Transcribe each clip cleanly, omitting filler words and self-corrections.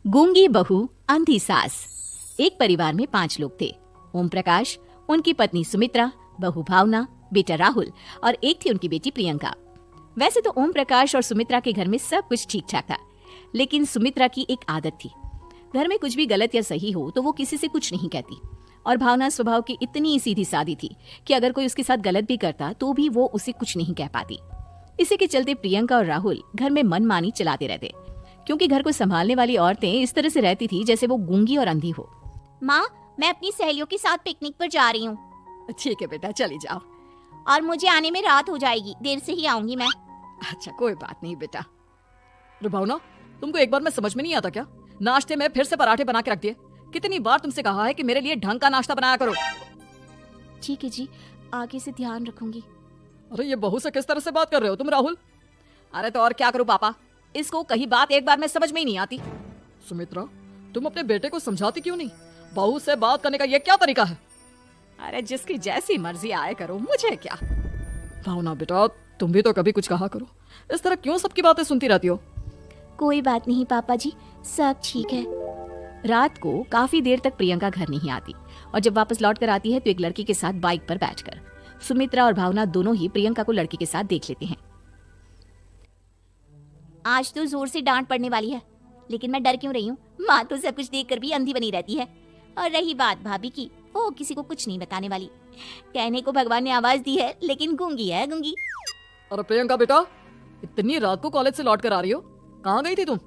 गूंगी बहू अंधी सास। एक परिवार में 5 लोग थे। ओम प्रकाश, उनकी पत्नी सुमित्रा, बहू भावना, बेटा राहुल और एक थी उनकी बेटी प्रियंका। वैसे तो ओम प्रकाश और सुमित्रा के घर में सब कुछ ठीक ठाक था, लेकिन सुमित्रा की एक आदत थी। घर में कुछ भी गलत या सही हो तो वो किसी से कुछ नहीं कहती। और भावना स्वभाव की इतनी सीधी सादी थी कि अगर कोई उसके साथ गलत भी करता तो भी वो उसे कुछ नहीं कह पाती। इसी के चलते प्रियंका और राहुल घर में मनमानी चलाते रहते, क्योंकि घर को संभालने वाली औरतें इस तरह से रहती थी जैसे वो गूंगी और अंधी हो। माँ, मैं अपनी सहेलियों के साथ पिकनिक पर जा रही हूँ। ठीक है बेटा, चली जाओ। और मुझे आने में रात हो जाएगी, देर से ही आऊंगी मैं। अच्छा, कोई बात नहीं बेटा। भावना, तुमको एक बार में समझ में नहीं आता क्या? नाश्ते में फिर से पराठे बना के रख दिए। कितनी बार तुमसे कहा है कि मेरे लिए ढंग का नाश्ता बनाया करो। ठीक है जी, आगे से ध्यान रखूंगी। अरे ये बहू से किस तरह से बात कर रहे हो तुम राहुल? अरे तो और क्या करूं पापा, इसको कही बात एक बार में समझ में ही नहीं आती। सुमित्रा, तुम अपने बेटे को समझाती क्यों नहीं? बहू से बात करने का ये क्या तरीका है? अरे जिसकी जैसी मर्जी आए करो, मुझे क्या। भावना बेटा, तुम भी तो कभी कुछ कहा करो। इस तरह क्यों सबकी बातें सुनती रहती हो? कोई बात नहीं पापा जी, सब ठीक है। रात को काफी देर तक प्रियंका घर नहीं आती और जब वापस लौट कर आती है तो एक लड़की के साथ बाइक पर बैठकर सुमित्रा और भावना दोनों ही प्रियंका को लड़की के साथ देख लेते हैं। आज तो जोर से डांट पड़ने वाली है, लेकिन मैं डर क्यों रही हूँ? माँ तो सब कुछ देखकर भी अंधी बनी रहती है। और रही बात भाभी की, वो किसी को कुछ नहीं बताने वाली। कहने को भगवान ने आवाज दी है, लेकिन गूंगी है गूंगी। अरे प्रियंका बेटा, इतनी रात को कॉलेज से लौट कर आ रही हो? कहाँ गई थी तुम?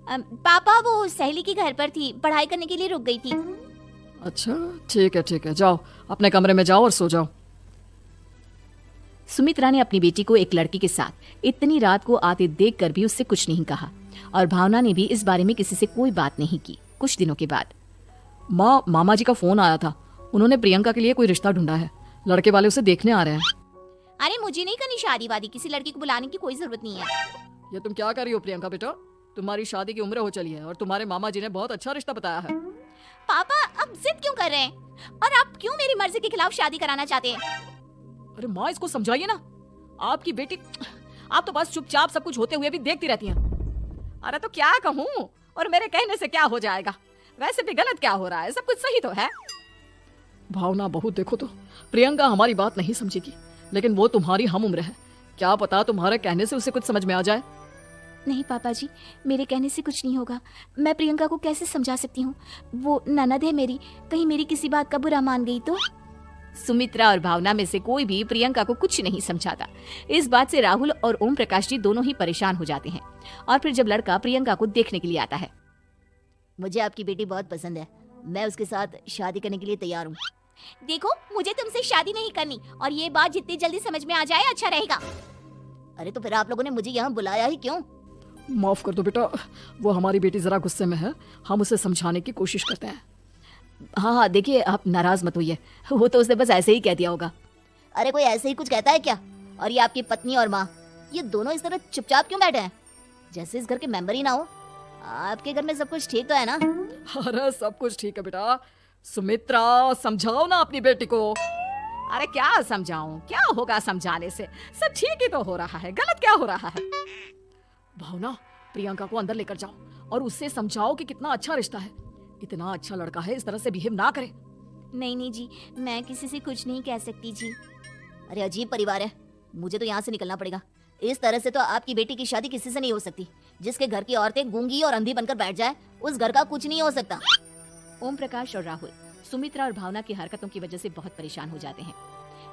पापा, वो सहेली के घर पर थी, पढ़ाई करने के लिए रुक गई थी। अच्छा ठीक है, जाओ अपने कमरे में जाओ और सो जाओ। सुमित्रा ने अपनी बेटी को एक लड़की के साथ इतनी रात को आते देखकर भी उससे कुछ नहीं कहा और भावना ने भी इस बारे में किसी से कोई बात नहीं की। कुछ दिनों के बाद मामा जी का फोन आया था। उन्होंने प्रियंका के लिए कोई रिश्ता ढूंढा है। लड़के वाले उसे देखने आ रहे हैं। अरे मुझे नहीं करनी शादी वादी, किसी लड़की को बुलाने की कोई जरूरत नहीं है। ये तुम क्या कर रही हो प्रियंका बेटा? तुम्हारी शादी की उम्र हो चली है और तुम्हारे मामा जी ने बहुत अच्छा रिश्ता बताया है। पापा, अब जिद क्यों कर रहे हैं? और आप क्यों मेरी मर्जी के खिलाफ शादी कराना चाहते हैं? अरे माँ, इसको समझाइए ना। आपकी बेटी, आप तो बस चुपचाप सब कुछ होते हुए भी देखती रहती हैं। अरे तो क्या कहूँ, और मेरे कहने से क्या हो जाएगा? वैसे भी गलत क्या हो रहा है? सब कुछ सही तो है। भावना बहू, देखो तो प्रियंका हमारी बात नहीं समझेगी, लेकिन वो तुम्हारी हम उम्र है। क्या पता तुम्हारे कहने से उसे कुछ समझ में आ जाए। नहीं पापा जी, मेरे कहने से कुछ नहीं होगा। मैं प्रियंका को कैसे समझा सकती हूँ? वो ननद है मेरी, कहीं मेरी किसी बात का बुरा मान गई तो? सुमित्रा और भावना में से कोई भी प्रियंका को कुछ नहीं समझाता। इस बात से राहुल और ओम प्रकाश जी दोनों ही परेशान हो जाते हैं। और फिर जब लड़का प्रियंका को देखने के लिए आता है, मुझे आपकी बेटी बहुत पसंद है, मैं उसके साथ शादी करने के लिए तैयार हूँ। देखो, मुझे तुमसे शादी नहीं करनी, और ये बात जितनी जल्दी समझ में आ जाए अच्छा रहेगा। अरे तो फिर आप लोगों ने मुझे यहाँ बुलाया ही क्यों? माफ कर दो बेटा, वो हमारी बेटी जरा गुस्से में है, हम उसे समझाने की कोशिश करते हैं। हाँ, देखिए आप नाराज मत होइए, वो तो उसने बस ऐसे ही कह दिया होगा। अरे कोई ऐसे ही कुछ कहता है क्या? और ये आपकी पत्नी और माँ, ये दोनों इस तरह चुपचाप क्यों बैठे हैं, जैसे इस घर के मेंबर ही ना हो? आपके घर में सब कुछ ठीक तो है ना? अरे सब कुछ ठीक है बेटा। सुमित्रा, समझाओ ना अपनी बेटी को। अरे क्या समझाऊं, क्या होगा समझाने से? सब ठीक ही तो हो रहा है, गलत क्या हो रहा है? भावना, प्रियंका को अंदर लेकर जाओ और उससे समझाओ कि कितना अच्छा रिश्ता है। इतना अच्छा लड़का है, इस तरह से बिहेव ना करे। नहीं जी, मैं किसी से कुछ नहीं कह सकती जी। अरे अजीब परिवार है, मुझे तो यहाँ से निकलना पड़ेगा। इस तरह से तो आपकी बेटी की शादी किसी से नहीं हो सकती। जिसके घर की औरतें गूंगी और अंधी बनकर बैठ जाए, उस घर का कुछ नहीं हो सकता। ओम प्रकाश और राहुल सुमित्रा और भावना की हरकतों की वजह से बहुत परेशान हो जाते हैं।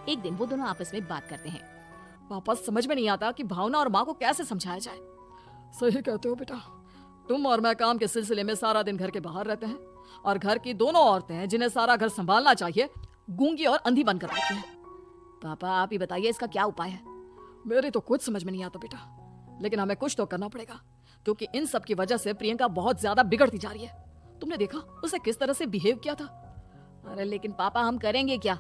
एक दिन वो दोनों आपस में बात करते हैं। वापस समझ में नहीं आता कि भावना और माँ को कैसे समझाया जाए। सही कहते हो बेटा, तुम और मैं काम के सिलसिले में सारा दिन घर के बाहर रहते हैं और घर की दोनों औरतें जिन्हें सारा घर संभालना चाहिए, गूंगी और अंधी बनकर बैठी हैं। पापा आप ही बताइए, इसका क्या उपाय है? मेरे तो कुछ समझ में नहीं आता बेटा, लेकिन हमें कुछ तो करना पड़ेगा, क्योंकि इन सब की वजह से प्रियंका बहुत ज्यादा बिगड़ती जा रही है। तुमने देखा उसे किस तरह से बिहेव किया था। अरे लेकिन पापा हम करेंगे क्या?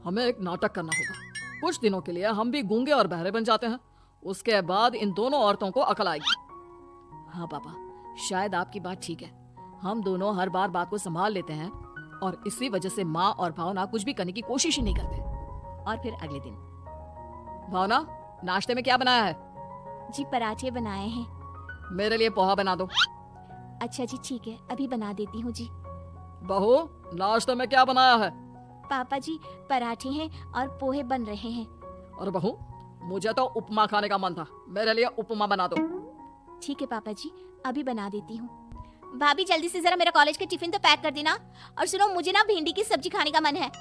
हमें एक नाटक करना होगा। कुछ दिनों के लिए हम भी गूंगे और बहरे बन जाते हैं, उसके बाद इन दोनों औरतों को अकल आएगी। हाँ पापा, शायद आपकी बात ठीक है। हम दोनों हर बार बात को संभाल लेते हैं और इसी वजह से माँ और भावना कुछ भी करने की कोशिश ही नहीं करते। और फिर अगले दिन, भावना नाश्ते में क्या बनाया है? जी पराठे बनाए हैं। मेरे लिए पोहा बना दो। अच्छा जी ठीक है, अभी बना देती हूँ जी। बहू, नाश्ते में क्या बनाया है? पापा जी पराठे हैं और पोहे बन रहे हैं। और बहू, मुझे तो उपमा खाने का मन था, मेरे लिए उपमा बना दो। ठीक है पापा जी, अभी बना देती हूँ। भाभी जल्दी से जरा मेरा कॉलेज का टिफिन तो पैक कर देना। और सुनो, मुझे ना भिंडी की सब्जी खाने का मन है।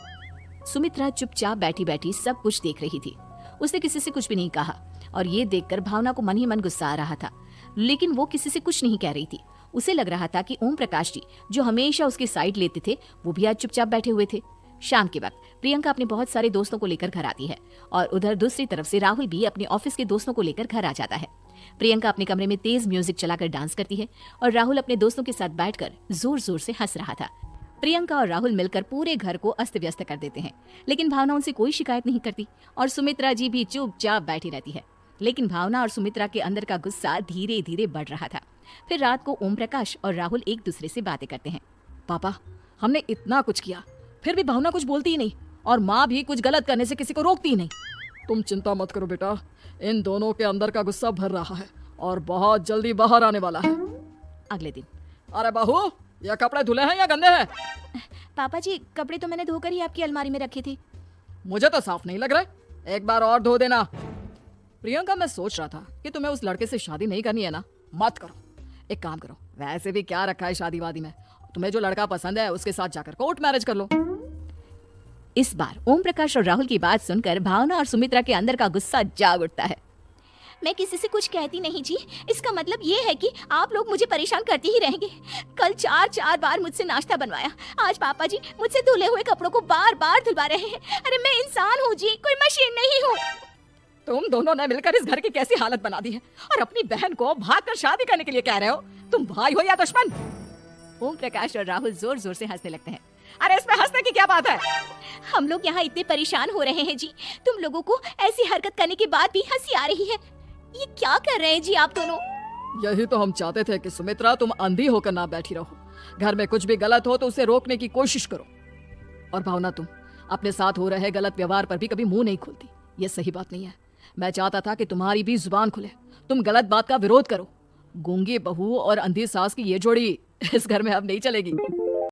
सुमित्रा चुपचाप बैठी बैठी सब कुछ देख रही थी। उसने किसी से कुछ भी नहीं कहा और ये देखकर भावना को मन ही मन गुस्सा आ रहा था, लेकिन वो किसी से कुछ नहीं कह रही थी। उसे लग रहा था कि ओम प्रकाश जी जो हमेशा उसकी साइड लेते थे वो भी आज चुपचाप बैठे हुए थे। शाम के वक्त प्रियंका अपने बहुत सारे दोस्तों को लेकर घर आती है और उधर दूसरी तरफ से राहुल भी अपने ऑफिस के दोस्तों को लेकर घर आ जाता है। प्रियंका अपने कमरे में तेज म्यूजिक चलाकर डांस करती है और राहुल अपने दोस्तों के साथ बैठकर जोर जोर से हंस रहा था। प्रियंका और राहुल मिलकर पूरे घर को अस्त व्यस्त कर देते हैं, लेकिन भावना उनसे कोई शिकायत नहीं करती और सुमित्रा जी भी चुपचाप बैठी रहती है। लेकिन भावना और सुमित्रा के अंदर का गुस्सा धीरे धीरे बढ़ रहा था। फिर रात को ओम प्रकाश और राहुल एक दूसरे से बातें करते हैं। पापा, हमने इतना कुछ किया फिर भी भावना कुछ बोलती ही नहीं और माँ भी कुछ गलत करने से किसी को रोकती ही नहीं। तुम चिंता मत करो बेटा, इन दोनों के अंदर का गुस्सा भर रहा है और बहुत जल्दी बाहर आने वाला है। अगले दिन, अरे बहू, ये कपड़े धुले हैं या गंदे हैं? पापा जी कपड़े तो मैंने धोकर ही आपकी अलमारी में रखे थे। मुझे तो साफ नहीं लग रहा है, एक बार और धो देना। प्रियंका, मैं सोच रहा था कि तुम्हें उस लड़के से शादी नहीं करनी है ना, मत करो। एक काम करो, वैसे भी क्या रखा है शादी वादी में, तुम्हें जो लड़का पसंद है उसके साथ जाकर कोर्ट मैरिज कर लो। इस बार ओम प्रकाश और राहुल की बात सुनकर भावना और सुमित्रा के अंदर का गुस्सा जाग उठता है। मैं किसी से कुछ कहती नहीं जी, इसका मतलब ये है कि आप लोग मुझे परेशान करते ही रहेंगे। कल 4 बार मुझसे नाश्ता बनवाया, आज पापा जी मुझसे धुले हुए कपड़ों को बार बार धुलवा रहे हैं। अरे मैं इंसान हूँ जी, कोई मशीन नहीं हूँ। तुम दोनों ने मिलकर इस घर की कैसी हालत बना दी है और अपनी बहन को भागकर शादी करने के लिए कह रहे हो। तुम भाई हो या दुश्मन? ओम प्रकाश और राहुल जोर जोर से हंसने लगते हैं। अरे इसमें हंसने की क्या बात है? हम लोग यहाँ इतने परेशान हो रहे हैं जी, तुम लोगों को ऐसी हरकत करने के बाद भी हंसी आ रही है। ये क्या कर रहे हैं जी आप दोनों? यही तो हम चाहते थे कि सुमित्रा तुम अंधी होकर ना बैठी रहो। घर में कुछ भी गलत हो तो उसे रोकने की कोशिश करो। और भावना, तुम अपने साथ हो रहे गलत व्यवहार पर भी कभी मुंह नहीं खोलती, ये सही बात नहीं है। मैं चाहता था कि तुम्हारी भी जुबान खुले, तुम गलत बात का विरोध करो। गूंगी बहू और अंधी सास की ये जोड़ी इस घर में अब नहीं चलेगी।